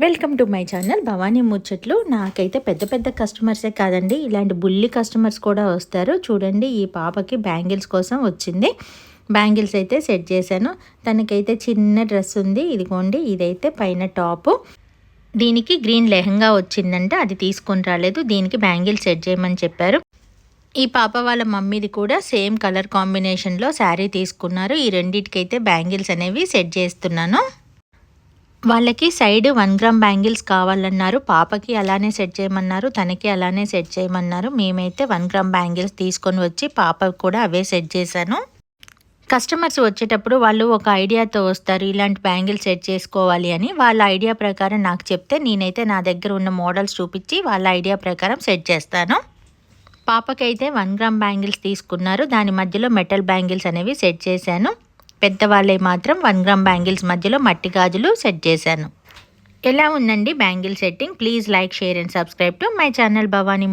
Welcome to my channel Bhavani ముచ్చట్లు. నాకైతే పెద్ద పెద్ద కస్టమర్సే కాదండి, ఇలాంటి బుల్లి కస్టమర్స్ కూడా వస్తారు. చూడండి, ఈ పాపకి బ్యాంగిల్స్ కోసం వచ్చింది. బ్యాంగిల్స్ అయితే సెట్ చేశాను. తనకైతే చిన్న డ్రెస్ ఉంది, ఇదిగోండి. ఇదైతే పైన టాపు, దీనికి గ్రీన్ లెహంగా వచ్చిందంట, అది తీసుకొని రాలేదు. దీనికి బ్యాంగిల్స్ సెట్ చేయమని చెప్పారు. ఈ పాప వాళ్ళ మమ్మీది కూడా సేమ్ కలర్ కాంబినేషన్లో శారీ తీసుకున్నారు. ఈ రెండింటికైతే బ్యాంగిల్స్ అనేవి సెట్ చేస్తున్నాను. వాళ్ళకి సైడ్ 1 గ్రామ్ బ్యాంగిల్స్ కావాలన్నారు. పాపకి అలానే సెట్ చేయమన్నారు, తనకి అలానే సెట్ చేయమన్నారు. మేమైతే 1 గ్రామ్ బ్యాంగిల్స్ తీసుకొని వచ్చి పాపకు కూడా అవే సెట్ చేశాను. కస్టమర్స్ వచ్చేటప్పుడు వాళ్ళు ఒక ఐడియాతో వస్తారు, ఇలాంటి బ్యాంగిల్స్ సెట్ చేసుకోవాలి అని. వాళ్ళ ఐడియా ప్రకారం నాకు చెప్తే నేనైతే నా దగ్గర ఉన్న మోడల్స్ చూపించి వాళ్ళ ఐడియా ప్రకారం సెట్ చేస్తాను. పాపకైతే 1 గ్రామ్ బ్యాంగిల్స్ తీసుకున్నారు, దాని మధ్యలో మెటల్ బ్యాంగిల్స్ అనేవి సెట్ చేశాను. పెద్దవాళ్ళే మాత్రం 1 గ్రామ్ బ్యాంగిల్స్ మధ్యలో మట్టి గాజులు సెట్ చేశాను. ఎలా ఉందండి bangle setting? Please like, share and subscribe to my channel Bhavani.